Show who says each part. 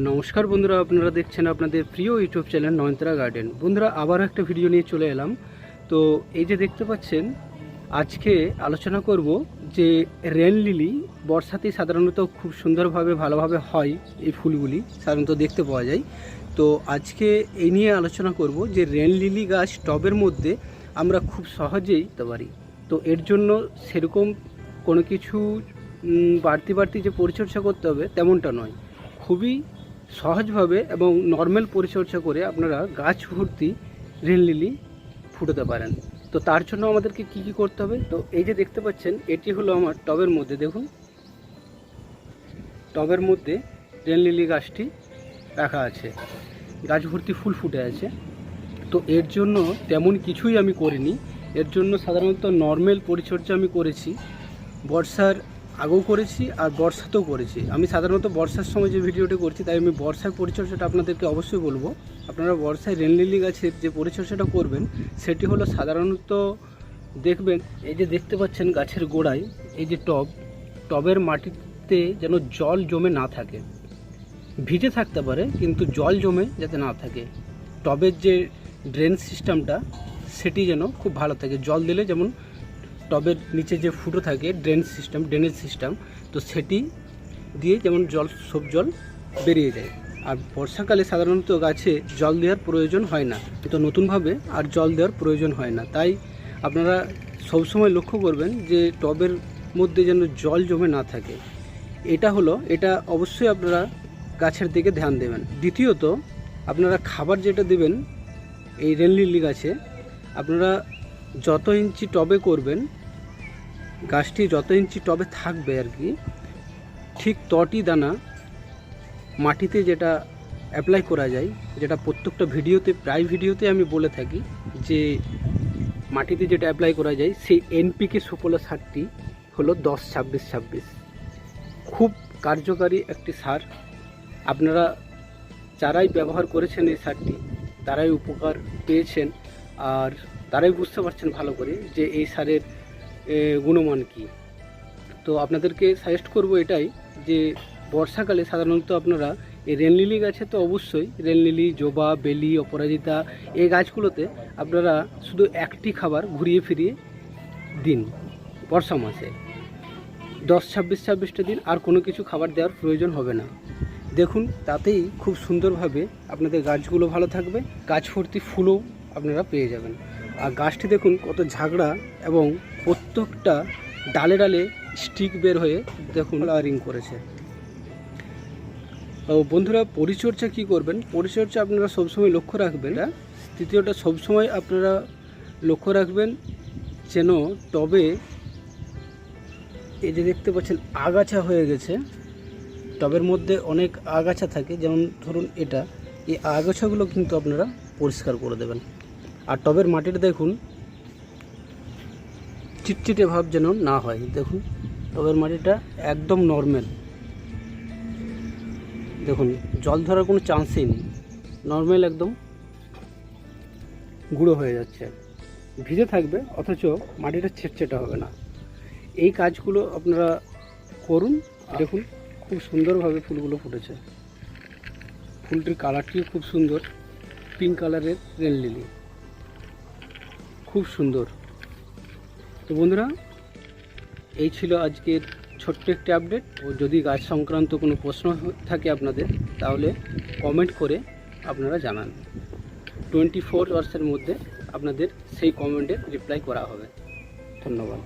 Speaker 1: নমস্কার বন্ধুরা, আপনারা দেখছেন আপনাদের প্রিয় ইউটিউব চ্যানেল নয়নতারা গার্ডেন। বন্ধুরা, আবার একটা ভিডিও নিয়ে চলে এলাম। তো এই যে দেখতে পাচ্ছেন, আজকে আলোচনা করব যে রেন লিলি বর্ষাতেই সাধারণত খুব সুন্দরভাবে ভালোভাবে হয়। এই ফুলগুলি সাধারণত দেখতে পাওয়া যায়। তো আজকে এই নিয়ে আলোচনা করব যে রেন লিলি গাছ টবের মধ্যে আমরা খুব সহজেই দিতে পারি। তো এর জন্য সেরকম কোনো কিছু বাড়তি যে পরিচর্যা করতে হবে তেমনটা নয়, খুবই সহজভাবে এবং নর্মাল পরিচর্যা করে আপনারা গাছ ভর্তি রেন লিলি ফুটাতে পারেন। তো তার জন্য আমাদেরকে কি করতে হবে, তো এই যে দেখতে পাচ্ছেন, এটি হলো আমার টবের মধ্যে। দেখুন, টবের মধ্যে রেন লিলি গাছটি রাখা আছে, গাছ ভর্তি ফুল ফুটে আছে। তো এর জন্য তেমন কিছুই আমি করিনি। এর জন্য সাধারণত নর্মাল পরিচর্যা আমি করেছি, বর্ষার আগেও করেছি আর বর্ষাতেও করেছি। আমি সাধারণত বর্ষার সময় যে ভিডিওটি করছি, তাই আমি বর্ষার পরিচর্যাটা আপনাদেরকে অবশ্যই বলবো। আপনারা বর্ষায় রেন লিলি গাছের যে পরিচর্যাটা করবেন সেটি হলো সাধারণত দেখবেন, এই যে দেখতে পাচ্ছেন গাছের গোড়ায় এই যে টবের মাটিতে যেন জল জমে না থাকে, ভিজে থাকতে পারে কিন্তু জল জমে যাতে না থাকে। টবের যে ড্রেন সিস্টেমটা সেটি যেন খুব ভালো থাকে। জল দিলে যেমন টবের নিচে যে ফুটো থাকে ড্রেনেজ সিস্টেম, তো সেটি দিয়ে যেমন সব জল বেরিয়ে যায়। আর বর্ষাকালে সাধারণত গাছে জল দেওয়ার প্রয়োজন হয় না, তো নতুনভাবে আর জল দেওয়ার প্রয়োজন হয় না। তাই আপনারা সবসময় লক্ষ্য করবেন যে টবের মধ্যে যেন জল জমে না থাকে। এটা অবশ্যই আপনারা গাছের দিকে ধ্যান দেবেন। দ্বিতীয়ত, আপনারা খাবার যেটা দেবেন এই রেন লিলি গাছে, আপনারা যত ইঞ্চি টবে করবেন, গাছটি যত ইঞ্চি টবে থাকবে আর কি, ঠিক ততই দানা মাটিতে যেটা অ্যাপ্লাই করা যায়, যেটা প্রত্যেকটা প্রায় ভিডিওতে আমি বলে থাকি যে মাটিতে যেটা অ্যাপ্লাই করা যায়, সেই এনপিকে সুফলা সারটি হলো 10-26-26। খুব কার্যকারী একটি সার। আপনারা যারাই ব্যবহার করেছেন এই সারটি, তারাই উপকার পেয়েছেন আর তারাই বুঝতে পারছেন ভালো করে যে এই সারের গুণমান কী। তো আপনাদেরকে সাজেস্ট করব এটাই যে বর্ষাকালে সাধারণত আপনারা এই রেন লিলি গাছে তো অবশ্যই রেন লিলি, জবা, বেলি, অপরাজিতা, এই গাছগুলোতে আপনারা শুধু একটি খাবার ঘুরিয়ে ফিরিয়ে দিন বর্ষা মাসে। 10-26-26টা দিন, আর কোনো কিছু খাবার দেওয়ার প্রয়োজন হবে না। দেখুন, তাতেই খুব সুন্দরভাবে আপনাদের গাছগুলো ভালো থাকবে, গাছ ভর্তি ফুলও আপনারা পেয়ে যাবেন। আর গাছটি দেখুন কত ঝাগড়া, এবং প্রত্যেকটা ডালে ডালে স্টিক বের হয়ে দেখুন ফ্লাওয়ারিং করেছে। তো বন্ধুরা, পরিচর্যা কি করবেন, পরিচর্যা আপনারা সবসময় লক্ষ্য রাখবেন। তৃতীয়টা, সবসময় আপনারা লক্ষ্য রাখবেন যেন টবে এই যে দেখতে পাচ্ছেন আগাছা হয়ে গেছে, টবের মধ্যে অনেক আগাছা থাকে, যেমন ধরুন এই আগাছাগুলো কিন্তু আপনারা পরিষ্কার করে দেবেন। আর টবের মাটিটা দেখুন চিটচিটে ভাব যেন না হয়। দেখুন, টবের মাটিটা একদম নর্মাল, দেখুন জল ধরার কোনো চান্সই নেই, নর্মাল একদম গুঁড়ো হয়ে যাচ্ছে, ভিজে থাকবে অথচ মাটিটা ছেটছেটা হবে না। এই কাজগুলো আপনারা করুন। দেখুন খুব সুন্দরভাবে ফুলগুলো ফুটেছে, ফুলটির কালারটিও খুব সুন্দর, পিঙ্ক কালারের রেন লিলি, খুব সুন্দর। তো বন্ধুরা, এই ছিল আজকের ছোট্ট একটি আপডেট। ও যদি গাছ সংক্রান্ত কোনো প্রশ্ন থাকে আপনাদের, তাহলে কমেন্ট করে আপনারা জানান। 24 আওয়ার্সের মধ্যে আপনাদের সেই কমেন্টের রিপ্লাই করা হবে। ধন্যবাদ।